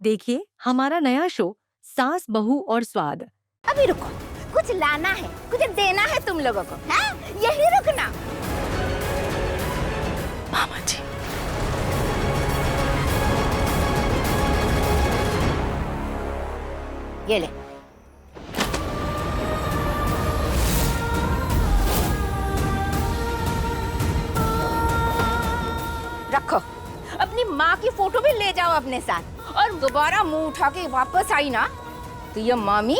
देखिए हमारा नया शो सास बहू और स्वाद। अभी रुको, कुछ लाना है, कुछ देना है तुम लोगों को, हैं? यही रुकना। मामा जी, ये ले। रखो, अपनी माँ की फोटो भी ले जाओ अपने साथ, और दोबारा मुंह उठा के वापस आई ना तो ये मामी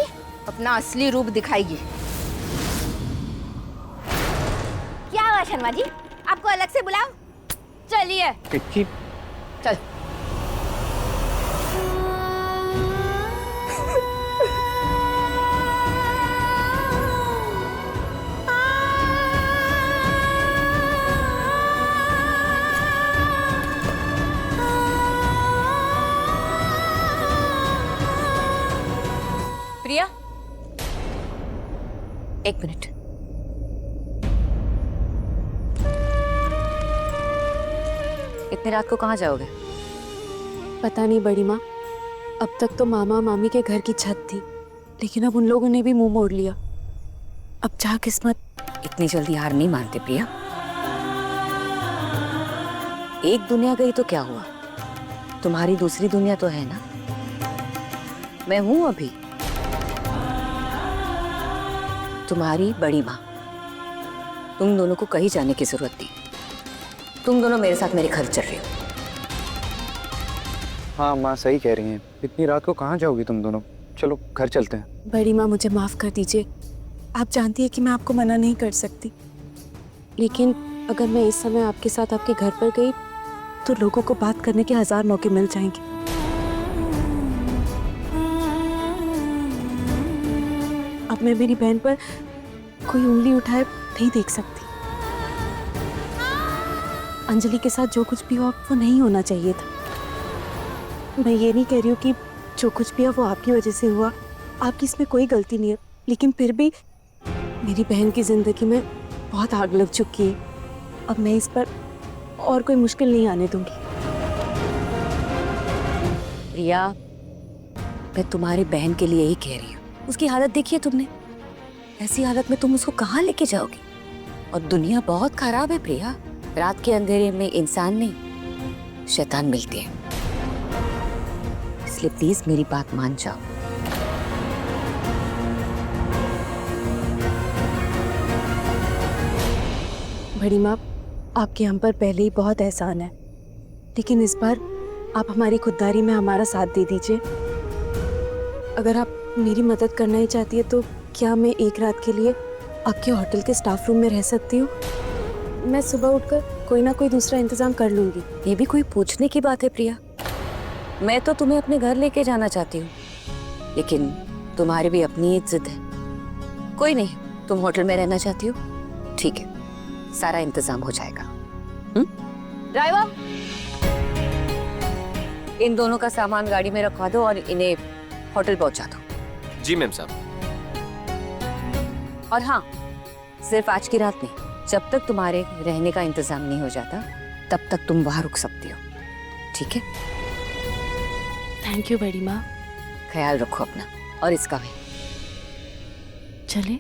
अपना असली रूप दिखाएगी। क्या हुआ शर्मा जी, आपको अलग से बुलाओ? चलिए चल। प्रिया, एक मिनट। इतनी रात को कहाँ जाओगे? पता नहीं बड़ी माँ, अब तक तो मामा मामी के घर की छत थी, लेकिन अब उन लोगों ने भी मुंह मोड़ लिया। अब चाह किस्मत। इतनी जल्दी हार नहीं मानते प्रिया। एक दुनिया गई तो क्या हुआ, तुम्हारी दूसरी दुनिया तो है ना। मैं हूं अभी तुम्हारी बड़ी माँ। तुम दोनों को कहीं जाने की जरूरत नहीं। तुम दोनों मेरे साथ मेरे घर चल रहे हो। हाँ माँ सही कह रही हैं, इतनी रात को कहाँ जाओगी तुम दोनों? चलो घर चलते हैं। बड़ी माँ मुझे माफ कर दीजिए, आप जानती है कि मैं आपको मना नहीं कर सकती, लेकिन अगर मैं इस समय आपके साथ आपके घर पर गई तो लोगों को बात करने के 1000 मौके मिल जाएंगे। अब मैं मेरी बहन पर कोई उंगली उठाए नहीं देख सकती। अंजलि के साथ जो कुछ भी हुआ वो नहीं होना चाहिए था। मैं ये नहीं कह रही हूँ कि जो कुछ भी है वो आपकी वजह से हुआ, आपकी इसमें कोई गलती नहीं है, लेकिन फिर भी मेरी बहन की जिंदगी में बहुत आग लग चुकी है। अब मैं इस पर और कोई मुश्किल नहीं आने दूंगी। प्रिया, मैं तुम्हारी बहन के लिए ही कह रही हूँ। उसकी हालत देखिए तुमने, ऐसी हालत में तुम उसको कहाँ लेके जाओगी? और दुनिया बहुत खराब है प्रिया। रात के अंधेरे में इंसान नहीं शैतान मिलते हैं, इसलिए प्लीज मेरी बात मान जाओ। बड़ी माँ, आपके हम पर पहले ही बहुत एहसान है, लेकिन इस बार आप हमारी खुददारी में हमारा साथ दे दीजिए। अगर आप मेरी मदद करना ही चाहती है तो क्या मैं एक रात के लिए आपके होटल के स्टाफ रूम में रह सकती हूँ? मैं सुबह उठकर कोई ना कोई दूसरा इंतजाम कर लूंगी। ये भी कोई पूछने की बात है प्रिया? मैं तो तुम्हें अपने घर लेके जाना चाहती हूँ, लेकिन तुम्हारी भी अपनी एक जिद है। कोई नहीं, तुम होटल में रहना चाहती हो, ठीक है, सारा इंतजाम हो जाएगा। ड्राइवर, इन दोनों का सामान गाड़ी में रखवा दो और इन्हें होटल पहुंचा दो। जी मैम साहब। और हाँ, सिर्फ आज की रात नहीं, जब तक तुम्हारे रहने का इंतजाम नहीं हो जाता तब तक तुम वहां रुक सकती हो, ठीक है? थैंक यू बड़ी माँ। ख्याल रखो अपना और इसका भी। चले।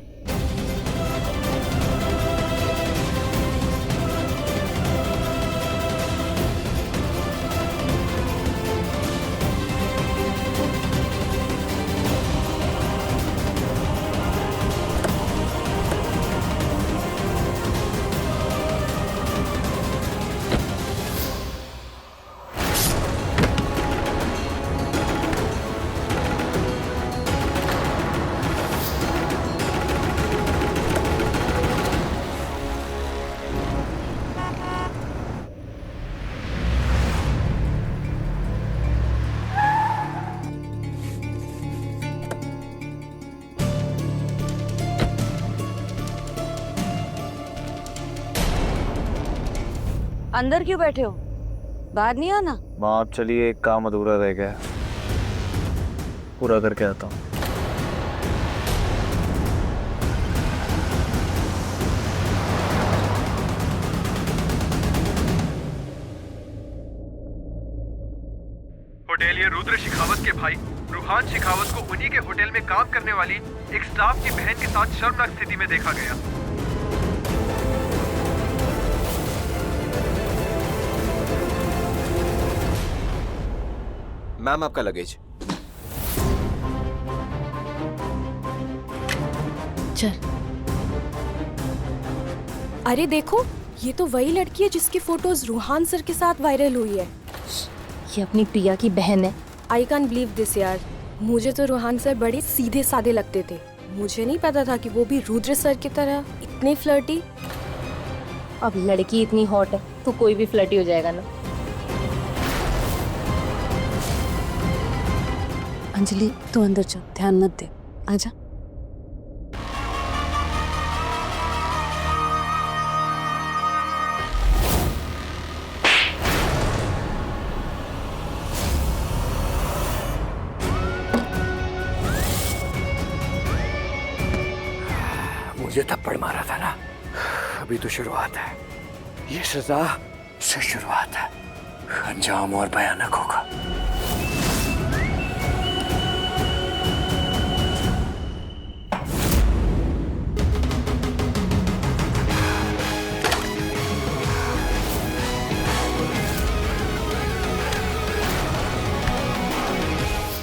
अंदर क्यों बैठे हो? बाहर नहीं आना? माँ आप चलिए, एक काम अधूरा रह गया, पूरा करके आता हूँ। होटल ये रुद्र शिखावत शेखावत के भाई रूहान शेखावत को उन्हीं के होटल में काम करने वाली एक स्टाफ की बहन के साथ शर्मनाक स्थिति में देखा गया। मैम आपका लगेज। चल। अरे देखो, ये तो वही लड़की है जिसकी फोटोज रूहान सर के साथ वायरल हुई है। ये अपनी प्रिया की बहन है। आई कैन बिलीव दिस यार। मुझे तो रूहान सर बड़े सीधे साधे लगते थे। मुझे नहीं पता था कि वो भी रुद्र सर की तरह इतने फ्लर्टी। अब लड़की इतनी हॉट है तो कोई भी फ्लर्टी हो जाएगा ना। अंजलि तू अंदर जा, ध्यान मत दे, आजा। मुझे थप्पड़ मारा था ना, अभी तो शुरुआत है। ये सजा से शुरुआत है, अंजाम और भयानक होगा।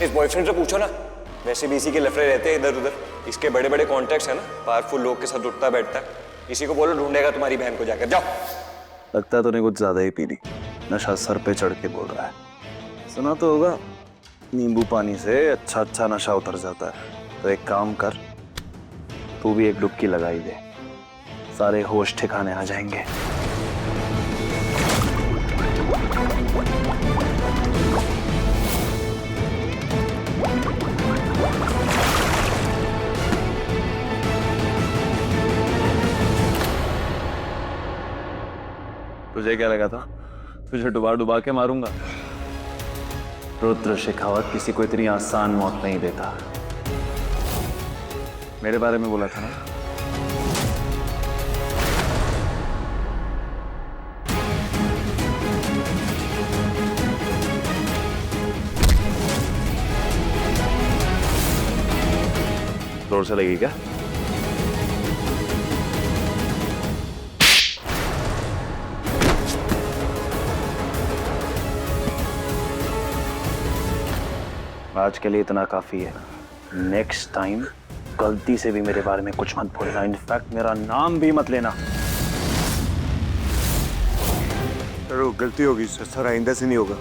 इस बॉयफ्रेंड से पूछो ना, वैसे भी इसी के लफड़े रहते हैं इधर उधर। इसके बड़े बड़े कॉन्टैक्ट्स हैं ना, पावरफुल लोग के साथ उठता बैठता है। इसी को बोलो ढूंढेगा तुम्हारी बहन को, जाकर जाओ। लगता तो नहीं कुछ ज्यादा ही पी ली, नशा सर पे चढ़ के बोल रहा है। सुना तो होगा नींबू पानी से अच्छा अच्छा नशा उतर जाता है। तो एक काम कर, तू भी एक डुबकी लगा ही दे, सारे होश ठिकाने आ जाएंगे। तुझे क्या लगा था तुझे डुबा डुबा के मारूंगा? रुद्र शेखावत किसी को इतनी आसान मौत नहीं देता। मेरे बारे में बोला था ना। जोर से लगी क्या? आज के लिए इतना काफी है। नेक्स्ट टाइम गलती से भी मेरे बारे में कुछ मत बोलना। इनफैक्ट मेरा नाम भी मत लेना। गलती होगी सर, आइंदा से नहीं होगा।